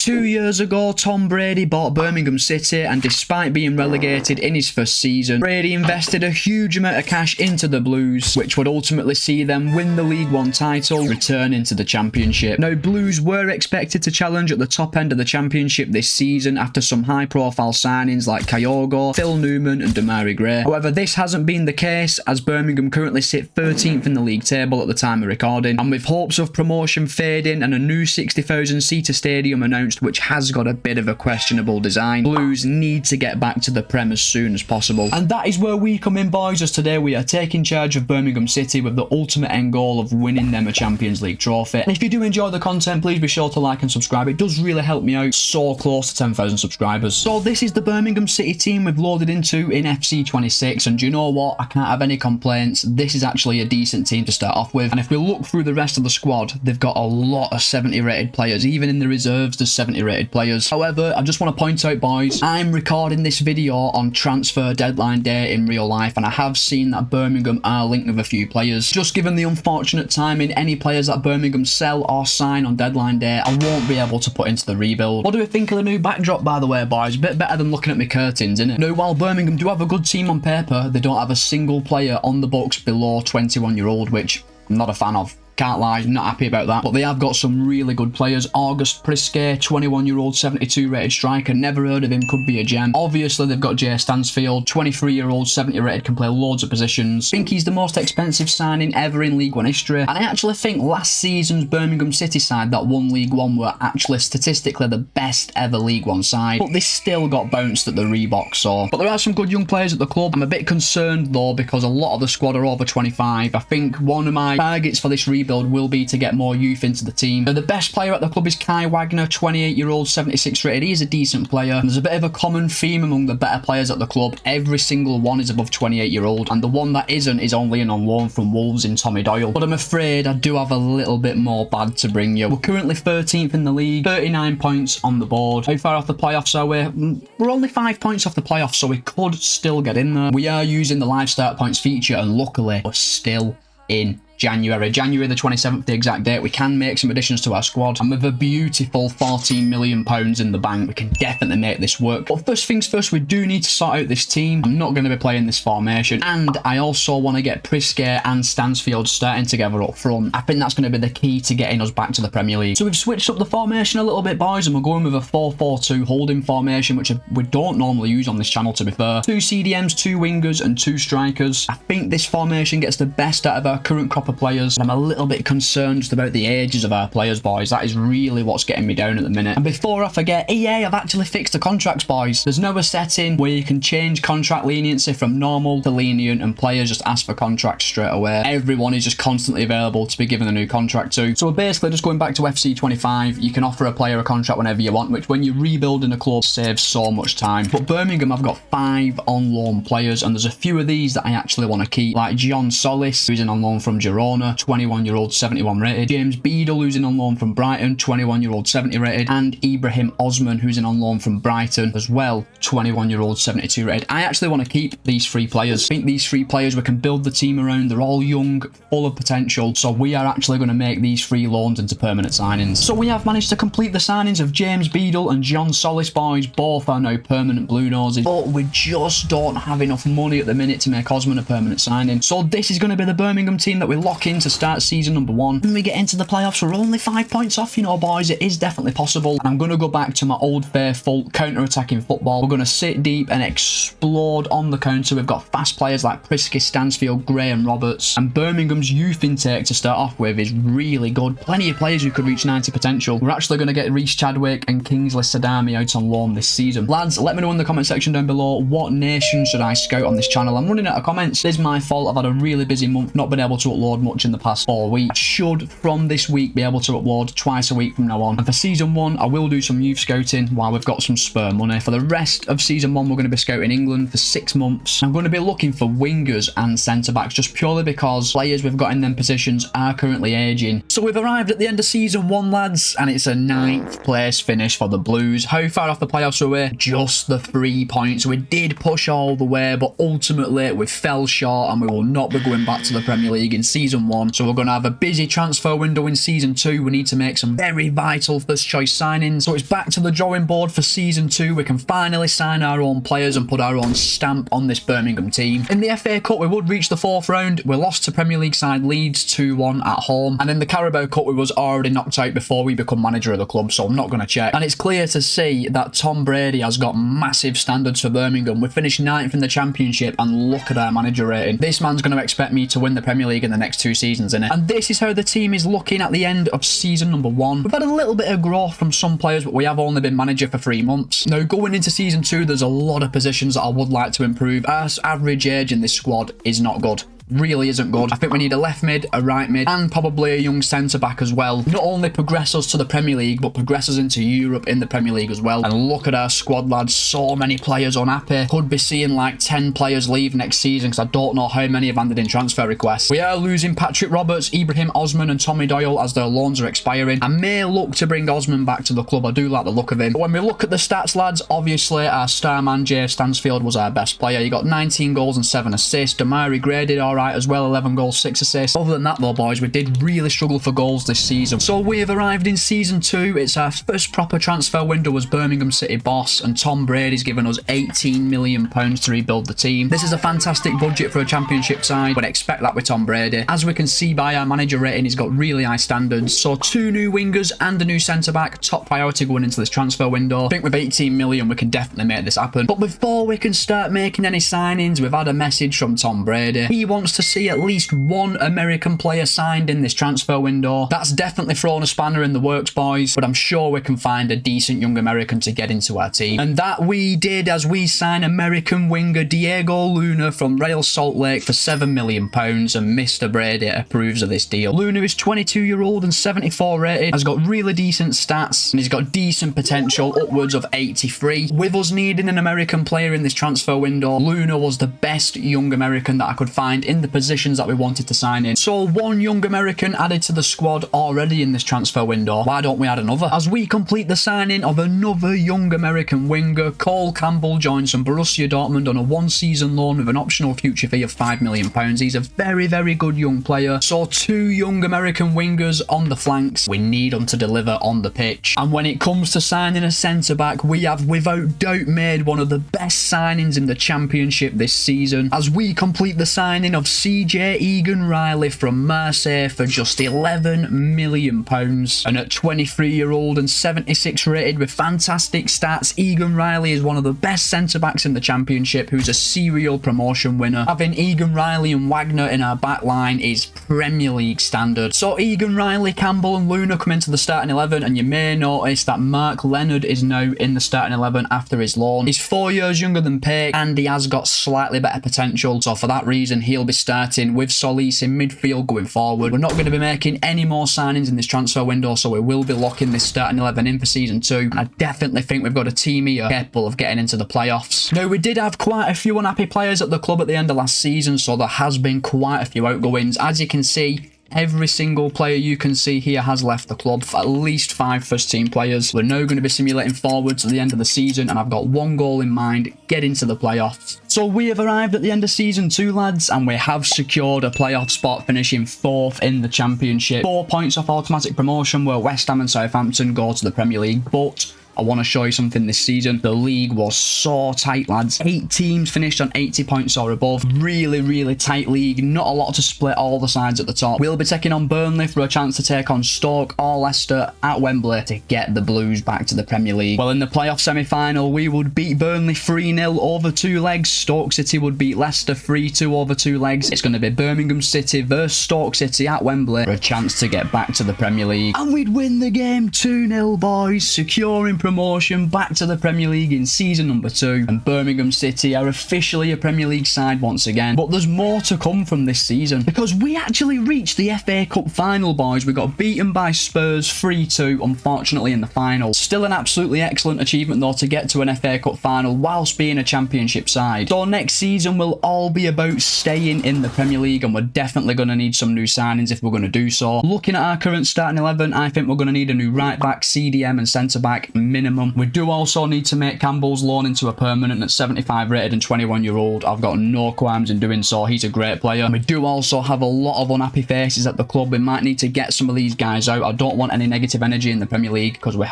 2 years ago, Tom Brady bought Birmingham City, and despite being relegated in his first season, Brady invested a huge amount of cash into the Blues, which would ultimately see them win the League One title, returning to the Championship. Now, Blues were expected to challenge at the top end of the Championship this season after some high-profile signings like Kyogo, Phil Newman and Damari Gray. However, this hasn't been the case, as Birmingham currently sit 13th in the league table at the time of recording, and with hopes of promotion fading and a new 60,000-seater stadium announced, which has got a bit of a questionable design, Blues need to get back to the Prem as soon as possible. And that is where we come in, boys, as today we are taking charge of Birmingham City with the ultimate end goal of winning them a Champions League trophy. And if you do enjoy the content, please be sure to like and subscribe. It does really help me out, so close to 10,000 subscribers. So this is the Birmingham City team we've loaded into in FC26, and do you know what? I can't have any complaints. This is actually a decent team to start off with. And if we look through the rest of the squad, they've got a lot of 70 rated players. Even in the reserves, there's 70 rated players. However, I just want to point out, boys, I'm recording this video on transfer deadline day in real life, and I have seen that Birmingham are linked with a few players. Just given the unfortunate timing, any players that Birmingham sell or sign on deadline day, I won't be able to put into the rebuild. What do we think of the new backdrop, by the way, boys? A bit better than looking at my curtains, innit? Now, while Birmingham do have a good team on paper, they don't have a single player on the books below 21-year-old, which I'm not a fan of. Can't lie, not happy about that. But they have got some really good players. August Priske, 21-year-old, 72 rated striker. Never heard of him, could be a gem. Obviously, they've got Jay Stansfield, 23-year-old, 70 rated, can play loads of positions. I think he's the most expensive signing ever in League One history. And I actually think last season's Birmingham City side that won League One were actually statistically the best ever League One side. But they still got bounced at the Reebok, so. But there are some good young players at the club. I'm a bit concerned though, because a lot of the squad are over 25. I think one of my targets for this rebuild will be to get more youth into the team. Now, the best player at the club is Kai Wagner, 28-year-old, 76 rated. He's a decent player. And there's a bit of a common theme among the better players at the club. Every single one is above 28-year-old, and the one that isn't is only on loan from Wolves in Tommy Doyle. But I'm afraid I do have a little bit more bad to bring you. We're currently 13th in the league, 39 points on the board. How far off the playoffs are we? We're only 5 points off the playoffs, so we could still get in there. We are using the live start points feature, and luckily we're still in January the 27th, the exact date. We can make some additions to our squad, and with a beautiful £14 million in the bank, we can definitely make this work. But first things first, we do need to sort out this team. I'm not going to be playing this formation, and I also want to get Priske and Stansfield starting together up front. I think that's going to be the key to getting us back to the Premier League. So we've switched up the formation a little bit, boys, and we're going with a 4-4-2 holding formation, which we don't normally use on this channel, to be fair. 2 CDMs, 2 wingers and 2 strikers. I think this formation gets the best out of our current crop of players. I'm a little bit concerned just about the ages of our players, boys. That is really what's getting me down at the minute. And before I forget, EA have actually fixed the contracts, boys. There's now a setting where you can change contract leniency from normal to lenient, and players just ask for contracts straight away. Everyone is just constantly available to be given a new contract to. So we're basically just going back to FC25. You can offer a player a contract whenever you want, which when you're rebuilding a club saves so much time. But Birmingham have got 5 on loan players, and there's a few of these that I actually want to keep, like John Solis, who's in on loan from Girona, 21-year-old, 71 rated. James Beadle, who's in on loan from Brighton, 21-year-old, 70 rated. And Ibrahim Osman, who's in on loan from Brighton as well, 21-year-old, 72 rated. I actually want to keep these 3 players. I think these 3 players we can build the team around. They're all young, full of potential. So we are actually going to make these 3 loans into permanent signings. So we have managed to complete the signings of James Beadle and John Solis, boys. Both are now permanent Blue Noses. But we just don't have enough money at the minute to make Osman a permanent signing. So this is going to be the Birmingham team that we lock in to start season number 1. When we get into the playoffs, we're only 5 points off, you know, boys. It is definitely possible. And I'm going to go back to my old faithful counter-attacking football. We're going to sit deep and explode on the counter. We've got fast players like Priske, Stansfield, Gray and Roberts. And Birmingham's youth intake to start off with is really good. Plenty of players who could reach 90 potential. We're actually going to get Reece Chadwick and Kingsley Sadami out on loan this season. Lads, let me know in the comment section down below, what nation should I scout on this channel? I'm running out of comments. It's my fault. I've had a really busy month, not been able to upload much in the past 4 weeks. I should, from this week, be able to upload twice a week from now on. And for season 1, I will do some youth scouting while we've got some spare money. For the rest of season 1, we're going to be scouting England for 6 months. I'm going to be looking for wingers and centre-backs, just purely because players we've got in them positions are currently aging. So we've arrived at the end of season 1, lads, and it's a 9th place finish for the Blues. How far off the playoffs are we? Just the 3 points. We did push all the way, but ultimately we fell short, and we will not be going back to the Premier League in season season 1. So we're going to have a busy transfer window in season 2. We need to make some very vital first choice signings. So it's back to the drawing board for season 2. We can finally sign our own players and put our own stamp on this Birmingham team. In the FA Cup, we would reach the 4th round. We lost to Premier League side Leeds 2-1 at home. And in the Carabao Cup, we was already knocked out before we become manager of the club. So I'm not going to check. And it's clear to see that Tom Brady has got massive standards for Birmingham. We finished 9th in the Championship and look at our manager rating. This man's going to expect me to win the Premier League in the next 2 seasons, innit? And this is how the team is looking at the end of season number 1. We've had a little bit of growth from some players, but we have only been manager for 3 months. Now, going into season 2, there's a lot of positions that I would like to improve. Our average age in this squad is not good. Really isn't good. I think we need a left mid, a right mid, and probably a young centre back as well. Not only progress us to the Premier League, but progress us into Europe in the Premier League as well. And look at our squad, lads. So many players unhappy. Could be seeing like 10 players leave next season because I don't know how many have handed in transfer requests. We are losing Patrick Roberts, Ibrahim Osman, and Tommy Doyle as their loans are expiring. I may look to bring Osman back to the club. I do like the look of him. But when we look at the stats, lads, obviously our star man Jay Stansfield was our best player. He got 19 goals and 7 assists. Damari graded alright as well, 11 goals, 6 assists. Other than that though, boys, we did really struggle for goals this season. So we have arrived in season 2. It's our first proper transfer window as Birmingham City boss, and Tom Brady's given us £18 million to rebuild the team. This is a fantastic budget for a championship side. Would expect that with Tom Brady. As we can see by our manager rating, he's got really high standards. So 2 new wingers and a new centre back, top priority going into this transfer window. I think with 18 million we can definitely make this happen. But before we can start making any signings, we've had a message from Tom Brady. He wants to see at least 1 American player signed in this transfer window. That's definitely thrown a spanner in the works, boys, but I'm sure we can find a decent young American to get into our team. And that we did, as we sign American winger Diego Luna from Real Salt Lake for £7 million, and Mr. Brady approves of this deal. Luna is 22-year-old and 74 rated, has got really decent stats, and he's got decent potential, upwards of 83. With us needing an American player in this transfer window, Luna was the best young American that I could find in the positions that we wanted to sign in. So 1 young American added to the squad already in this transfer window. Why don't we add another? As we complete the signing of another young American winger, Cole Campbell joins from Borussia Dortmund on a 1-season loan with an optional future fee of £5 million. He's a very, very good young player. So 2 young American wingers on the flanks. We need them to deliver on the pitch. And when it comes to signing a centre back, we have without doubt made one of the best signings in the Championship this season, as we complete the signing of CJ Egan Riley from Marseille for just £11 million. And at 23-year-old and 76 rated with fantastic stats, Egan Riley is one of the best centre-backs in the Championship, who's a serial promotion winner. Having Egan Riley and Wagner in our back line is Premier League standard. So Egan Riley, Campbell and Luna come into the starting 11, and you may notice that Mark Leonard is now in the starting 11 after his loan. He's 4 years younger than Peck, and he has got slightly better potential, so for that reason he'll be starting with Solis in midfield going forward. We're not going to be making any more signings in this transfer window, so we will be locking this starting 11 in for season 2, and I definitely think we've got a team here capable of getting into the playoffs. Now, we did have quite a few unhappy players at the club at the end of last season, so there has been quite a few outgoings. As you can see, every single player you can see here has left the club. At least 5 first-team players. We're now going to be simulating forwards at the end of the season, and I've got 1 goal in mind: get into the playoffs. So we have arrived at the end of season 2, lads, and we have secured a playoff spot, finishing 4th in the Championship. 4 points off automatic promotion, where West Ham and Southampton go to the Premier League, but I want to show you something this season. The league was so tight, lads. 8 teams finished on 80 points or above. Really, really tight league. Not a lot to split all the sides at the top. We'll be taking on Burnley for a chance to take on Stoke or Leicester at Wembley to get the Blues back to the Premier League. Well, in the playoff semi-final, we would beat Burnley 3-0 over 2 legs. Stoke City would beat Leicester 3-2 over 2 legs. It's going to be Birmingham City versus Stoke City at Wembley for a chance to get back to the Premier League. And we'd win the game 2-0, boys, securing promotion back to the Premier League in season number 2, and Birmingham City are officially a Premier League side once again. But there's more to come from this season, because we actually reached the FA Cup final, boys. We got beaten by Spurs 3-2, unfortunately, in the final. Still an absolutely excellent achievement though to get to an FA Cup final whilst being a Championship side. So next season will all be about staying in the Premier League, and we're definitely going to need some new signings if we're going to do so. Looking at our current starting 11, I think we're going to need a new right back, CDM and centre back, minimum. We do also need to make Campbell's loan into a permanent at 75 rated and 21-year-old. I've got no qualms in doing so. He's a great player. And we do also have a lot of unhappy faces at the club. We might need to get some of these guys out. I don't want any negative energy in the Premier League because we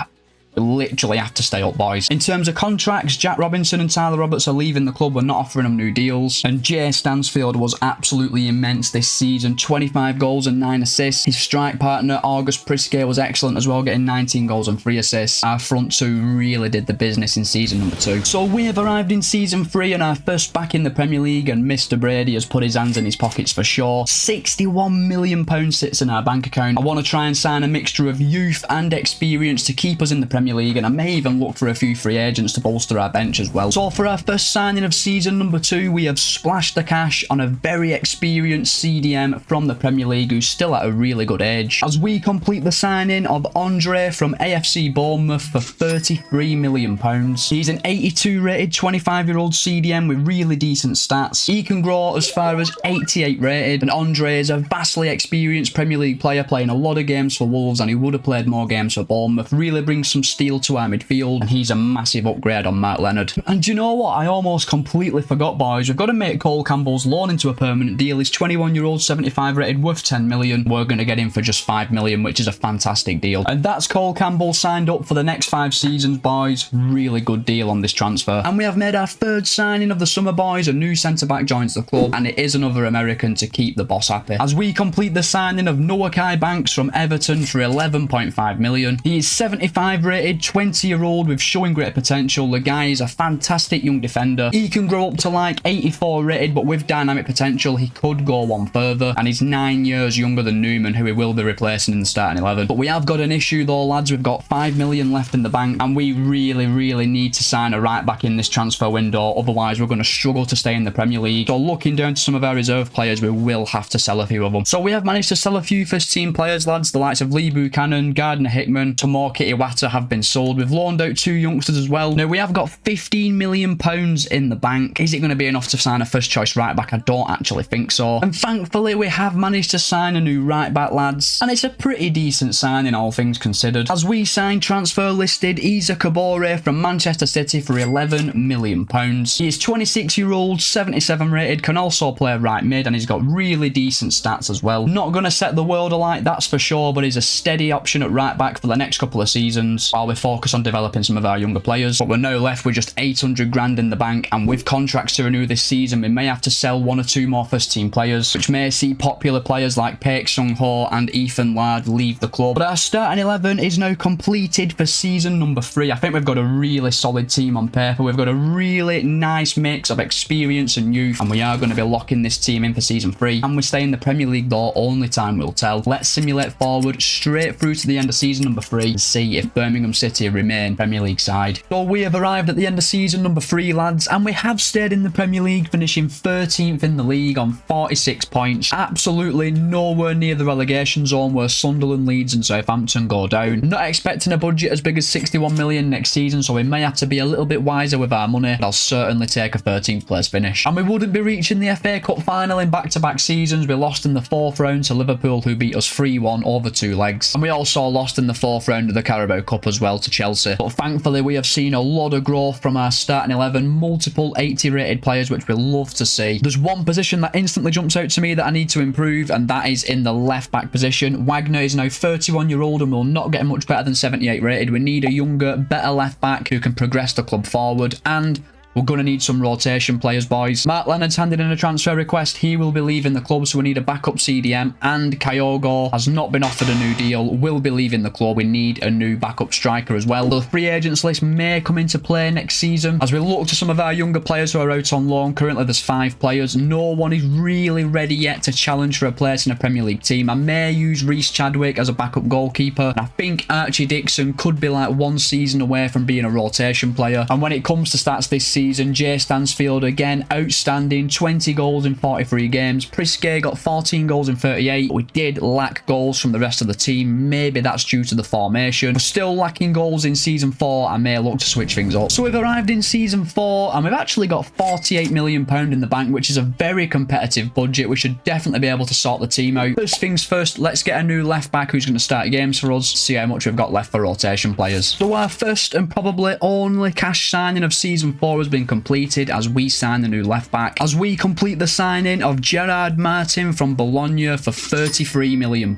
literally have to stay up, boys. In terms of contracts, Jack Robinson and Tyler Roberts are leaving the club. We're not offering them new deals. And Jay Stansfield was absolutely immense this season. 25 goals and 9 assists. His strike partner, August Priske, was excellent as well, getting 19 goals and 3 assists. Our front two really did the business in season number 2. So we have arrived in season 3 and our first back in the Premier League, and Mr. Brady has put his hands in his pockets for sure. £61 million sits in our bank account. I want to try and sign a mixture of youth and experience to keep us in the Premier League, and I may even look for a few free agents to bolster our bench as well. So for our first signing of season number 2, we have splashed the cash on a very experienced CDM from the Premier League who's still at a really good age, as we complete the signing of Andre from AFC Bournemouth for £33 million. He's an 82 rated 25-year-old CDM with really decent stats. He can grow as far as 88 rated, and Andre is a vastly experienced Premier League player playing a lot of games for Wolves, and he would have played more games for Bournemouth. Really brings some steel to our midfield, and he's a massive upgrade on Mark Leonard. And do you know what? I almost completely forgot, boys. We've got to make Cole Campbell's loan into a permanent deal. He's 21-year-old, 75 rated, worth 10 million. We're going to get him for just 5 million, which is a fantastic deal. And that's Cole Campbell signed up for the next 5 seasons, boys. Really good deal on this transfer. And we have made our third signing of the summer, boys. A new centre-back joins the club, and it is another American to keep the boss happy, as we complete the signing of Noah Kai Banks from Everton for 11.5 million. He is 75 rated, 20-year-old with showing great potential. The guy is a fantastic young defender. He can grow up to like 84 rated, but with dynamic potential, he could go one further. And he's 9 years younger than Newman, who he will be replacing in the starting 11. But we have got an issue though, lads. We've got 5 million left in the bank, and we really need to sign a right back in this transfer window. Otherwise, we're going to struggle to stay in the Premier League. So looking down to some of our reserve players, we will have to sell a few of them. So we have managed to sell a few first team players, lads. The likes of Lee Buchanan, Gardner Hickman, Tomoki Iwata have been sold. We've loaned out 2 youngsters as well. Now we have got £15 million in the bank. Is it going to be enough to sign a first choice right back? I don't actually think so. And thankfully we have managed to sign a new right back, lads, and it's a pretty decent signing all things considered, as we signed transfer listed Isa Kabore from Manchester City for £11 million. He is 26-year-old, 77 rated, can also play right mid, and he's got really decent stats as well. Not going to set the world alight, that's for sure, but he's a steady option at right back for the next couple of seasons while we focus on developing some of our younger players. But we're now left with just 800 grand in the bank, and with contracts to renew this season, we may have to sell 1 or 2 more first team players, which may see popular players like Paik Sung-ho and Ethan Laird leave the club. But our starting 11 is now completed for season number 3. I think we've got a really solid team on paper. We've got a really nice mix of experience and youth, and we are going to be locking this team in for season 3. And we stay in the Premier League though, only time will tell. Let's simulate forward straight through to the end of season number 3 and see if Birmingham City remain Premier League side. So we have arrived at the end of season number 3, lads, and we have stayed in the Premier League, finishing 13th in the league on 46 points. Absolutely nowhere near the relegation zone where Sunderland, Leeds and Southampton go down. Not expecting a budget as big as 61 million next season, so we may have to be a little bit wiser with our money, but I'll certainly take a 13th place finish. And we wouldn't be reaching the FA Cup final in back-to-back seasons. We lost in the 4th round to Liverpool, who beat us 3-1 over 2 legs. And we also lost in the 4th round of the Carabao Cup as well to Chelsea. But thankfully we have seen a lot of growth from our starting 11, multiple 80 rated players, which we love to see. There's one position that instantly jumps out to me that I need to improve, and that is in the left back position. Wagner is now 31-year-old and will not get much better than 78 rated. We need a younger, better left back who can progress the club forward, and we're going to need some rotation players, boys. Mark Leonard's handed in a transfer request. He will be leaving the club, so we need a backup CDM. And Kyogo has not been offered a new deal, will be leaving the club. We need a new backup striker as well. The free agents list may come into play next season as we look to some of our younger players who are out on loan. Currently, there's 5 players. No one is really ready yet to challenge for a place in a Premier League team. I may use Reece Chadwick as a backup goalkeeper. And I think Archie Dixon could be like 1 season away from being a rotation player. And when it comes to stats this season, season. Jay Stansfield, again, outstanding. 20 goals in 43 games. Priske got 14 goals in 38. We did lack goals from the rest of the team. Maybe that's due to the formation. We're still lacking goals in season 4 and may look to switch things up. So we've arrived in season 4 and we've actually got £48 million in the bank, which is a very competitive budget. We should definitely be able to sort the team out. First things first, let's get a new left back who's going to start games for us, see how much we've got left for rotation players. So our first and probably only cash signing of season 4 has been completed as we sign the new left back. As we complete the signing of Gerard Martin from Bologna for £33 million.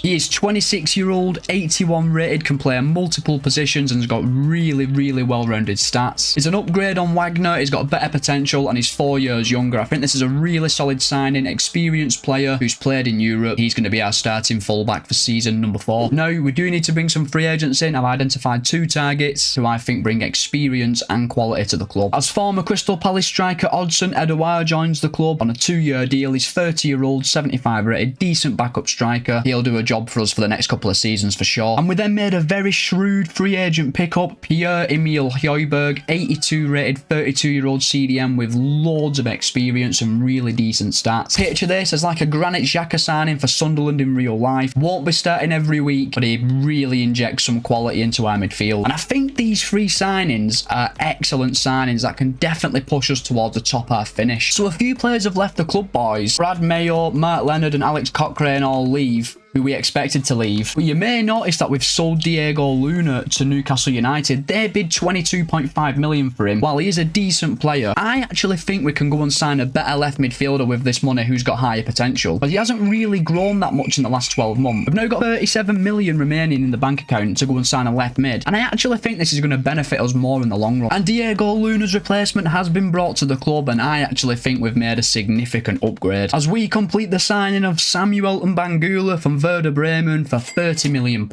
He is 26-year-old, 81 rated, can play multiple positions and has got really well-rounded stats. He's an upgrade on Wagner, he's got better potential and he's 4 years younger. I think this is a really solid signing, experienced player who's played in Europe. He's going to be our starting fullback for season number 4. Now, we do need to bring some free agents in. I've identified 2 targets who I think bring experience and quality to the club. As former Crystal Palace striker Odsonne Edouard joins the club on a 2-year deal. He's 30-year-old, 75 rated, decent backup striker. He'll do a job for us for the next couple of seasons for sure. And we then made a very shrewd free agent pickup, Pierre-Emile Højbjerg, 82 rated, 32-year-old CDM with loads of experience and really decent stats. Picture this as like a Granit Xhaka signing for Sunderland in real life. Won't be starting every week, but he really injects some quality into our midfield. And I think these 3 signings are excellent signings that can definitely push us towards the top half finish. So a few players have left the club, boys. Brad Mayo, Mark Leonard and Alex Cochrane all leave, who we expected to leave. But you may notice that we've sold Diego Luna to Newcastle United. They bid £22.5 million for him. While he is a decent player, I actually think we can go and sign a better left midfielder with this money who's got higher potential. But he hasn't really grown that much in the last 12 months. We've now got £37 million remaining in the bank account to go and sign a left mid. And I actually think this is going to benefit us more in the long run. And Diego Luna's replacement has been brought to the club and I actually think we've made a significant upgrade. As we complete the signing of Samuel Mbangula from Werder Bremen for £30 million,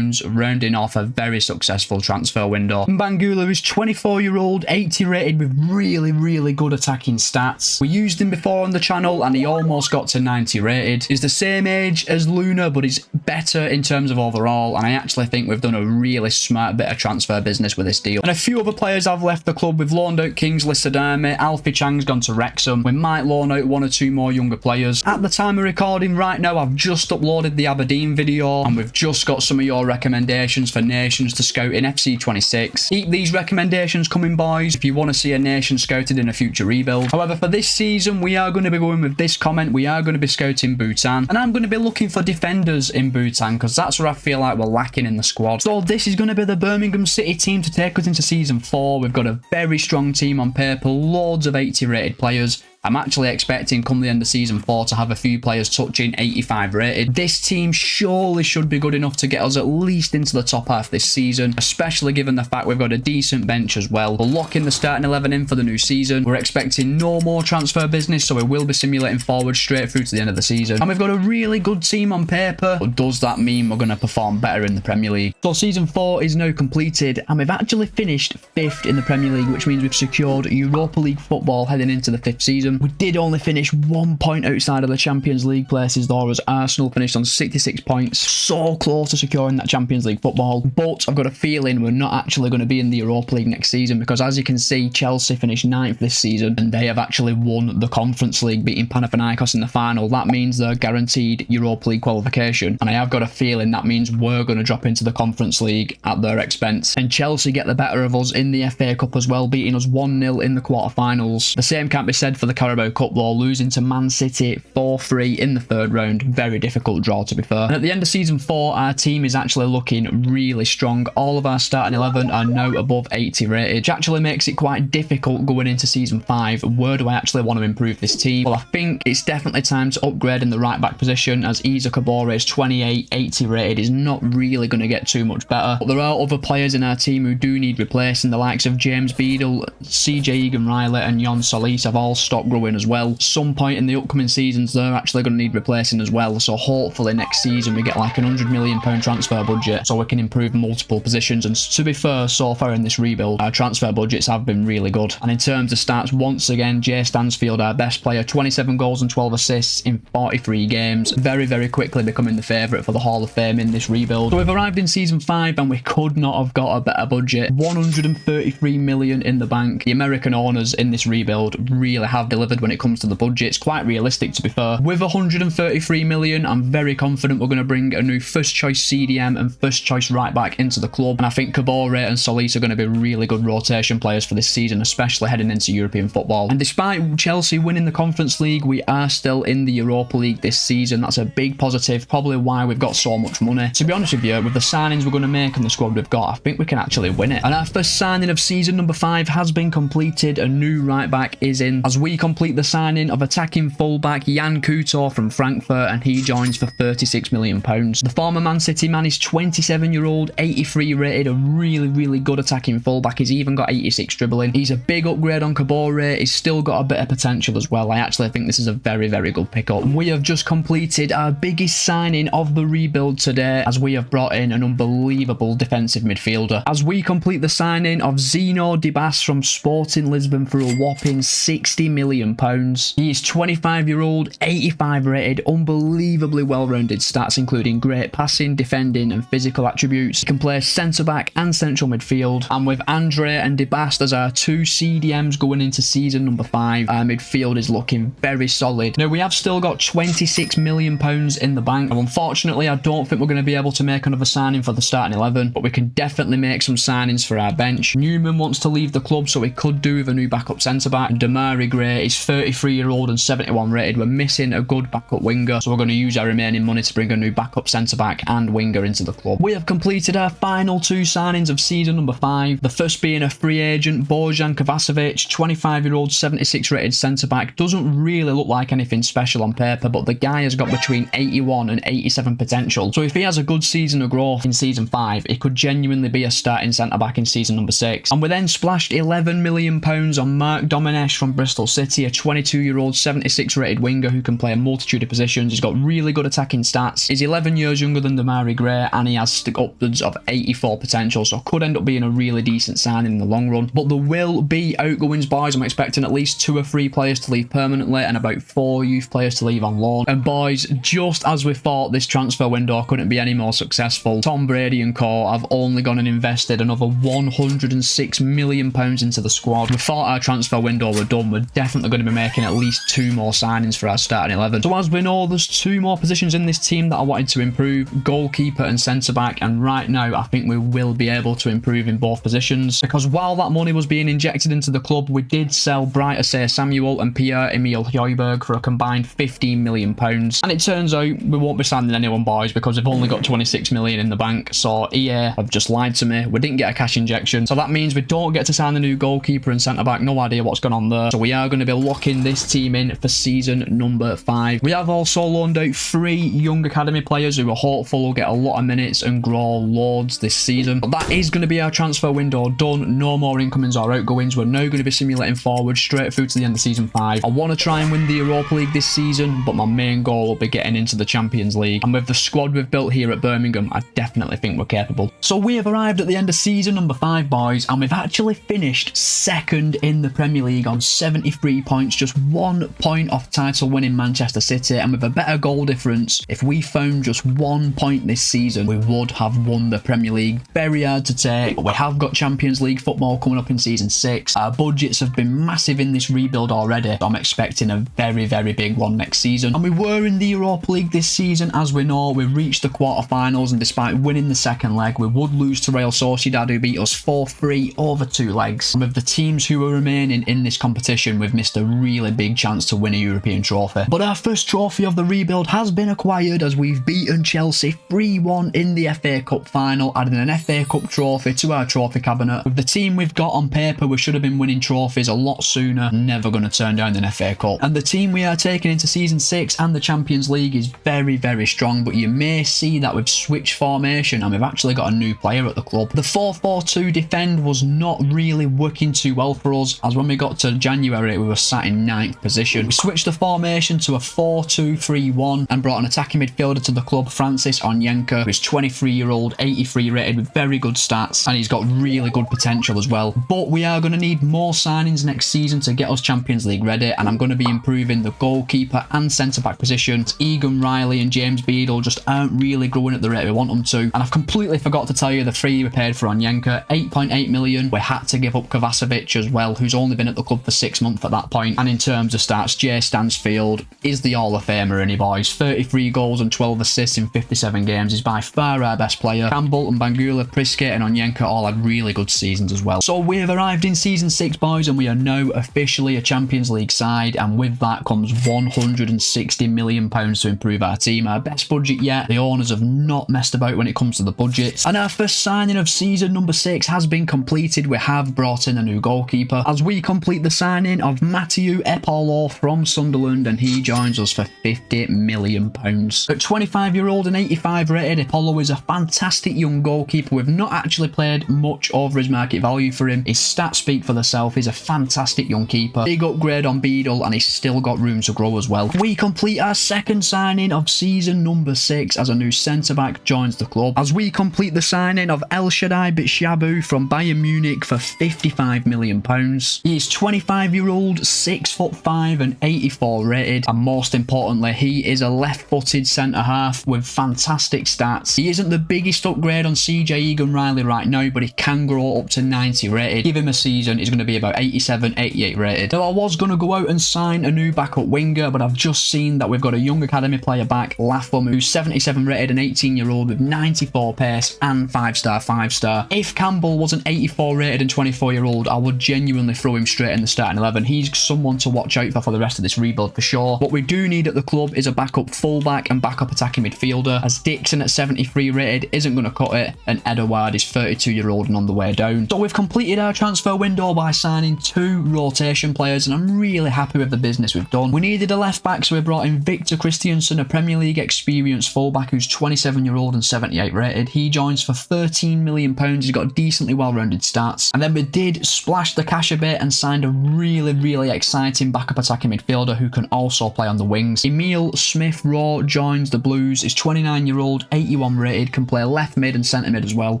rounding off a very successful transfer window. Mbangula is 24-year-old, 80 rated with really good attacking stats. We used him before on the channel and he almost got to 90 rated. He's the same age as Luna, but he's better in terms of overall, and I actually think we've done a really smart bit of transfer business with this deal. And a few other players have left the club. We've loaned out Kingsley Sadame, Alfie Chang's gone to Wrexham. We might loan out 1 or 2 more younger players. At the time of recording right now, I've just uploaded the Aberdeen video and we've just got some of your recommendations for nations to scout in FC26. Keep these recommendations coming, boys, if you want to see a nation scouted in a future rebuild. However, for this season, we are going to be going with this comment. We are going to be scouting Bhutan, and I'm going to be looking for defenders in Bhutan because that's where I feel like we're lacking in the squad. So this is going to be the Birmingham City team to take us into season 4. We've got a very strong team on paper, loads of 80 rated players. I'm actually expecting come the end of season 4 to have a few players touching 85 rated. This team surely should be good enough to get us at least into the top half this season, especially given the fact we've got a decent bench as well. We're locking the starting 11 in for the new season. We're expecting no more transfer business, so we will be simulating forward straight through to the end of the season. And we've got a really good team on paper, but does that mean we're going to perform better in the Premier League? So season 4 is now completed and we've actually finished 5th in the Premier League, which means we've secured Europa League football heading into the 5th season. We did only finish 1 point outside of the Champions League places though, as Arsenal finished on 66 points. So close to securing that Champions League football. But I've got a feeling we're not actually going to be in the Europa League next season because, as you can see, Chelsea finished 9th this season and they have actually won the Conference League, beating Panathinaikos in the final. That means they're guaranteed Europa League qualification. And I have got a feeling that means we're going to drop into the Conference League at their expense. And Chelsea get the better of us in the FA Cup as well, beating us 1-0 in the quarterfinals. The same can't be said for the Carabao Cup though, losing to Man City 4-3 in the 3rd round. Very difficult draw, to be fair. And at the end of season 4, our team is actually looking really strong. All of our starting 11 are now above 80 rated, which actually makes it quite difficult going into season 5. Where do I actually want to improve this team? Well, I think it's definitely time to upgrade in the right back position, as Isa Kabore is 28, 80 rated, is not really going to get too much better. But there are other players in our team who do need replacing. The likes of James Beadle, CJ Egan Riley and Jon Solis have all stopped growing as well. Some point in the upcoming seasons, they're actually going to need replacing as well. So hopefully next season we get like an £100 million transfer budget so we can improve multiple positions. And to be fair, so far in this rebuild, our transfer budgets have been really good. And in terms of stats, once again, Jay Stansfield, our best player, 27 goals and 12 assists in 43 games. Very, very quickly becoming the favourite for the Hall of Fame in this rebuild. So we've arrived in season 5 and we could not have got a better budget. 133 million in the bank. The American owners in this rebuild really have delivered when it comes to the budget. It's quite realistic, to be fair. With 133 million, I'm very confident we're going to bring a new first choice CDM and first choice right back into the club. And I think Kabore and Solis are going to be really good rotation players for this season, especially heading into European football. And despite Chelsea winning the Conference League, we are still in the Europa League this season. That's a big positive, probably why we've got so much money. To be honest with you, with the signings we're going to make and the squad we've got, I think we can actually win it. And our first signing of season number 5 has been completed. A new right back is in as we complete the signing of attacking fullback Jan Couture from Frankfurt, and he joins for £36 million. The former Man City man is 27-year-old, 83 rated, a really good attacking fullback. He's even got 86 dribbling. He's a big upgrade on Kabore. He's still got a bit of potential as well. I actually think this is a very good pickup. We have just completed our biggest signing of the rebuild today, as we have brought in an unbelievable defensive midfielder. As we complete the signing of Zeno Dibas from Sporting Lisbon for a whopping £60 million. He is 25-year-old, 85 rated, unbelievably well-rounded stats, including great passing, defending and physical attributes. He can play centre-back and central midfield. And with Andre and Dibas as our two CDMs going into season number 5, our midfield is looking very solid. Now, we have still got £26 million in the bank. Now, unfortunately, I don't think we're going to be able to make another signing for the starting 11, but we can definitely make some signings for our bench. Newman wants to leave the club, so we could do with a new backup centre-back. And Damari Gray is 33-year-old and 71 rated. We're missing a good backup winger, so we're going to use our remaining money to bring a new backup centre-back and winger into the club. We have completed our final 2 signings of season number 5. The first being a free agent, Bojan Kovacevic, 25-year-old, 76 rated centre-back. Doesn't really look like anything special on paper, but the guy has got between 81 and 87 potential. So if he has a good season of growth in season 5, it could genuinely be a starting centre-back in season number 6. And we then splashed £11 million on Mark Domenech from Bristol City, a 22-year-old, 76 rated winger who can play a multitude of positions. He's got really good attacking stats. He's 11 years younger than Damari Gray, and he has upwards of 84 potential, so could end up being a really decent signing in the long run. But there will be outgoings, boys. I'm expecting at least 2 or 3 players to leave permanently and about 4 youth players to leave on loan. And boys, just as we thought this transfer window couldn't be any more successful, Tom Brady and co have only gone and invested another £106 million into the squad. We thought our transfer window were done. We're definitely going to be making at least 2 more signings for our starting 11. So as we know, there's 2 more positions in this team that I wanted to improve, goalkeeper and centre-back, and right now I think we will be able to improve in both positions, because while that money was being injected into the club, we did sell Bright Asay Samuel and Pierre-Emile Højbjerg for a combined £15 million. And it turns out we won't be signing anyone, boys, because we've only got 26 million in the bank. So EA have just lied to me. We didn't get a cash injection, so that means we don't get to sign the new goalkeeper and centre-back. No idea what's going on there. So we are going to be locking this team in for season number 5. We have also loaned out 3 young academy players who are hopeful will get a lot of minutes and grow loads this season. But that is going to be our transfer window done. No more incomings or outgoings. We're now going to be simulating forward straight through to the end of season 5. I want to try and win the Europa League this season, but my main goal will be getting into the Champions League. And with the squad we've built here at Birmingham, I definitely think we're capable. So we have arrived at the end of season number 5, boys, and we've actually finished 2nd in the Premier League on 73 points, just 1 point off title winning Manchester City. And with a better goal difference, if we found just 1 point this season, we would have won the Premier League. Very hard to take, but we have got Champions League football coming up in season 6. Our budgets have been massive in this rebuild already, so I'm expecting a very big one next season. And we were in the Europa League this season. As we know, we reached the quarterfinals, and despite winning the second leg, we would lose to Real Sociedad, who beat us 4-3 over 2 legs. And with the teams who were remaining in this competition, we've missed a really big chance to win a European trophy. But our first trophy of the rebuild has been acquired, as we've beaten Chelsea 3-1 in the FA Cup final, adding an FA Cup trophy to our trophy cabinet. With the team we've got on paper, we should have been winning trophies a lot sooner. Never going to turn down an FA Cup. And the team we are taking into season 6 and the Champions League is very strong, but you may see that we've switched formation and we've actually got a new player at the club. The 4-4-2 defend was not really working too well for us, as when we got to January we were sat in 9th position. We switched the formation to a 4-2-3-1 and brought an attacking midfielder to the club, Francis Onyenka, who's 23-year-old, 83 rated with very good stats, and he's got really good potential as well. But we are going to need more signings next season to get us Champions League ready, and I'm going to be improving the goalkeeper and centre-back positions. Egan Riley and James Beadle just aren't really growing at the rate we want them to. And I've completely forgot to tell you the fee we paid for Onyenka, 8.8 million. We had to give up Kovacevic as well, who's only been at the club for 6 months at that point. And in terms of stats, Jay Stansfield is the Hall of Famer, and he boys. 33 goals and 12 assists in 57 games. He's by far our best player. Campbell and Bangula, Priske and Onyenka all had really good seasons as well. So we have arrived in season 6, boys, and we are now officially a Champions League side, and with that comes £160 million to improve our team. Our best budget yet. The owners have not messed about when it comes to the budgets. And our first signing of season number 6 has been completed. We have brought in a new goalkeeper as we complete the signing of Matthew Epolo from Sunderland, and he joins us for £50 million. At 25-year-old and 85 rated, Epolo is a fantastic young goalkeeper. We've not actually played much over his market value for him. His stats speak for themselves. He's a fantastic young keeper. Big upgrade on Beadle, and he's still got room to grow as well. We complete our second signing of season number 6 as a new centre-back joins the club, as we complete the signing of El Shaddai Bitshabu from Bayern Munich for £55 million. He is 25-year-old, 6'5" and 84 rated, and most importantly, he is a left-footed centre-half with fantastic stats. He isn't the biggest upgrade on CJ Egan Riley right now, but he can grow up to 90 rated. Give him a season, he's going to be about 87, 88 rated. Now, I was going to go out and sign a new backup winger, but I've just seen that we've got a young academy player back, Latham, who's 77 rated and 18-year-old with 94 pace and 5-star, 5-star. If Campbell was an 84 rated and 24-year-old, I would genuinely throw him straight in the starting 11. He's someone to watch out for the rest of this rebuild for sure. What we do need at the club is a backup fullback and backup attacking midfielder, as Dixon at 73 rated isn't going to cut it, and Edouard is 32-year-old and on the way down. So we've completed our transfer window by signing 2 rotation players, and I'm really happy with the business we've done. We needed a left back, so we brought in Victor Christiansen, a Premier League experienced fullback who's 27-year-old and 78 rated. He joins for £13 million. He's got decently well-rounded stats. And then we did splash the cash a bit and signed a really exciting backup attacking midfielder who can also play on the wings. Emil Smith-Rowe joins the Blues. He's 29-year-old, 81 rated, can play left mid and centre mid as well.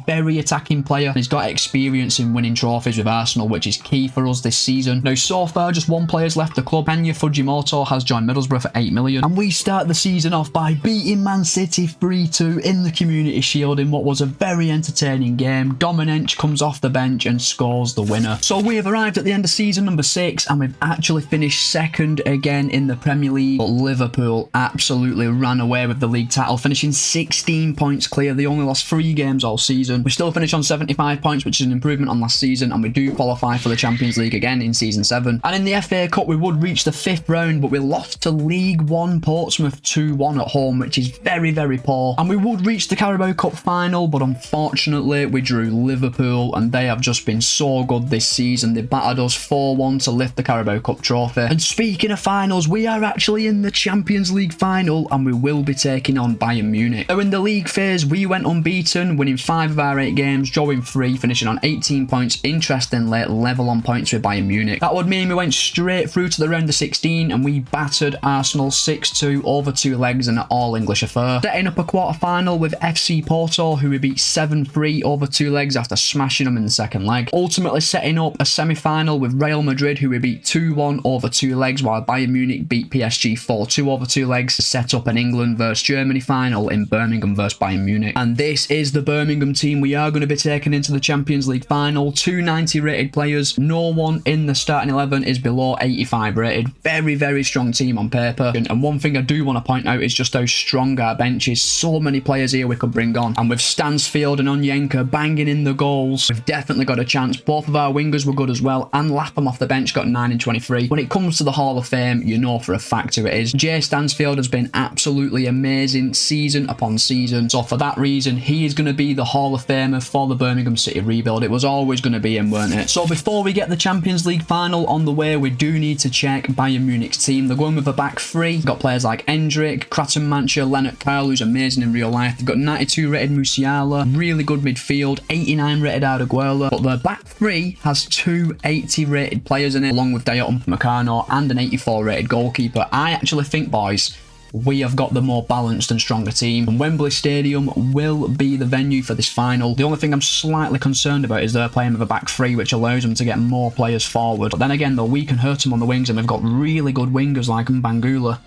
Very attacking player, and he's got experience in winning trophies with Arsenal, which is key for us this season. Now, so far, just one player's left the club. Kenya Fujimoto has joined Middlesbrough for £8 million. And we start the season off by beating Man City 3-2 in the Community Shield in what was a very entertaining game. Domenech comes off the bench and scores the winner. So we have arrived at the end of season number 6, and we've actually finished second again in the Premier League. But Liverpool absolutely ran away with the league title, finishing 16 points clear. They only lost 3 games all season. We still finished on 75 points, which is an improvement on last season, and we do qualify for the Champions League again in season 7. And in the FA Cup, we would reach the 5th round, but we lost to League One Portsmouth 2-1 at home, which is very poor. And we would reach the Carabao Cup final, but unfortunately, we drew Liverpool, and they have just been so good this season. They battered us 4-1 to lift the Carabao Cup trophy. And speaking of finals, we are actually in the Champions League final, and we will be taking on Bayern Munich. So in the league phase, we went unbeaten, winning 5 of our 8 games, drawing 3, finishing on 18 points. Interestingly, level on points with Bayern Munich. That would mean we went straight through to the round of 16, and we battered Arsenal 6-2 over 2 legs in an all-English affair. Setting up a quarter-final with FC Porto, who we beat 7-3 over 2 legs after smashing them in the second leg. Ultimately setting up a semi-final with Real Madrid, who we beat 2-1 over 2 legs, while Bayern Munich beat PSG 4-2 over 2 legs to set up an England vs Germany final in Birmingham vs Bayern Munich. And this is the Birmingham team we are going to be taking into the Champions League final. 2 90 rated players. No one in the starting 11 is below 85 rated. Very strong team on paper. And one thing I do want to point out is just how strong our bench is. So many players here we could bring on. And with Stansfield and Onyenka banging in the goals, we've definitely got a chance. Both of our wingers were good as well, and Lapham off the bench got 9 and 23. When it comes to the Hall of Fame, you know for a fact who it is. Jay Stansfield has been absolutely amazing season upon season. So for that reason, he is going to be the Hall of Famer for the Birmingham City rebuild. It was always going to be him, weren't it? So before we get the Champions League final on the way, we do need to check Bayern Munich's team. They're going with a back 3. They've got players like Endrick, Kraton Mancha, Leonard Kyle, who's amazing in real life. They've got 92 rated Musiala, really good midfield, 89 rated Arda Guerra. But their back 3 has 2 80 rated players in it, along along with Dayot Upamecano and an 84 rated goalkeeper. I actually think, boys, we have got the more balanced and stronger team, and Wembley Stadium will be the venue for this final. The only thing I'm slightly concerned about is they're playing with a back three, which allows them to get more players forward. But then again, though, we can hurt them on the wings, and they've got really good wingers like Mbangula.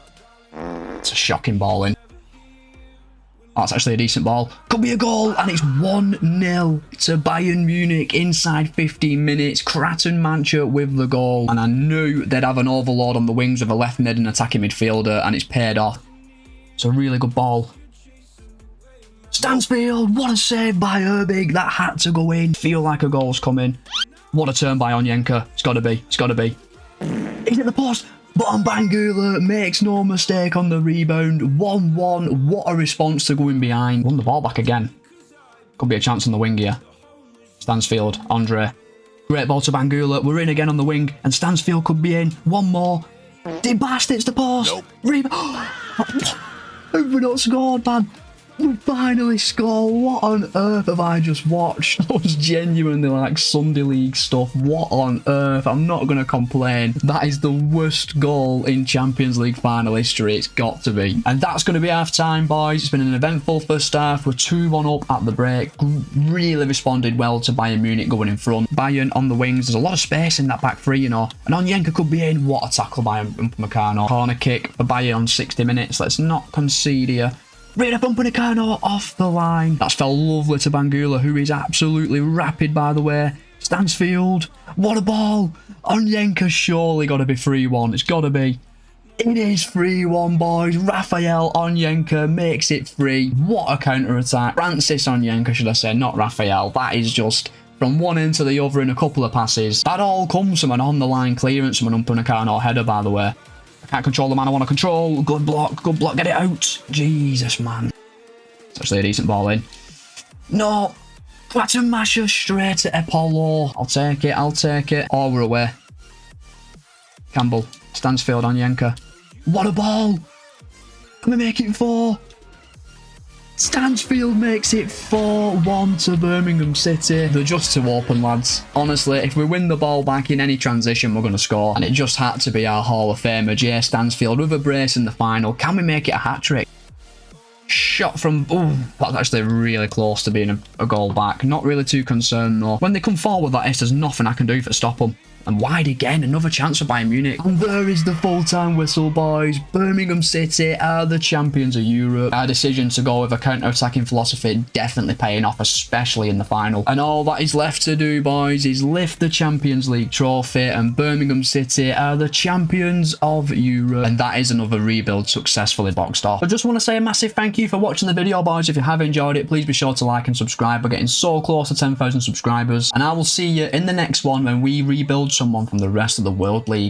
It's a shocking ball in. Oh, that's actually a decent ball. Could be a goal, and it's 1-0 to Bayern Munich inside 15 minutes. Kraton Mancha with the goal, and I knew they'd have an overload on the wings with a left mid and attacking midfielder, and it's paid off. It's a really good ball. Stansfield, what a save by Herbig. That had to go in. Feel like a goal's coming. What a turn by Onyenka. It's got to be. It's got to be. He's at the post. But Mbangula makes no mistake on the rebound. 1-1. What a response to going behind. Won the ball back again. Could be a chance on the wing here. Stansfield, Andre. Great ball to Mbangula. We're in again on the wing. And Stansfield could be in. One more. Debast, it's the post. Nope. Rebound. Have we not scored, man? We finally score. What on earth have I just watched? That was genuinely like Sunday League stuff. What on earth? I'm not going to complain. That is the worst goal in Champions League final history. It's got to be. And that's going to be half time, boys. It's been an eventful first half. We're 2-1 up at the break. Really responded well to Bayern Munich going in front. Bayern on the wings. There's a lot of space in that back three, you know. And Onyenka could be in. What a tackle by Upamecano. Corner kick for Bayern on 60 minutes. Let's not concede here. Brady Upamecano off the line. That's felt lovely to Mbangula, who is absolutely rapid, by the way. Stansfield. What a ball. Onyenka surely got to be 3-1. It's got to be. It is 3-1, boys. Raphael Onyenka makes it 3. What a counter-attack. Francis Onyenka, should I say, not Raphael. That is just from one end to the other in a couple of passes. That all comes from an on-the-line clearance from an Upamecano header, by the way. I can't control the man I want to control. Good block, get it out. Jesus, man. It's actually a decent ball in. No. Kraton Mancha straight to Apollo. I'll take it. Oh, we're away. Campbell. Stansfield on Onyenka. What a ball. Can we make it 4? Stansfield makes it 4-1 to Birmingham City. They're just too open, lads. Honestly, if we win the ball back in any transition, we're going to score. And it just had to be our Hall of Famer, Jay Stansfield, with a brace in the final. Can we make it a hat-trick? Shot from... Oh, that's actually really close to being a goal back. Not really too concerned, though. When they come forward like this, there's nothing I can do to stop them. And wide again, another chance for Bayern Munich. And there is the full-time whistle, boys. Birmingham City are the champions of Europe. Our decision to go with a counter-attacking philosophy definitely paying off, especially in the final. And all that is left to do, boys, is lift the Champions League trophy, and Birmingham City are the champions of Europe. And that is another rebuild successfully boxed off. I just want to say a massive thank you for watching the video, boys. If you have enjoyed it, please be sure to like and subscribe. We're getting so close to 10,000 subscribers. And I will see you in the next one when we rebuild someone from the rest of the World League.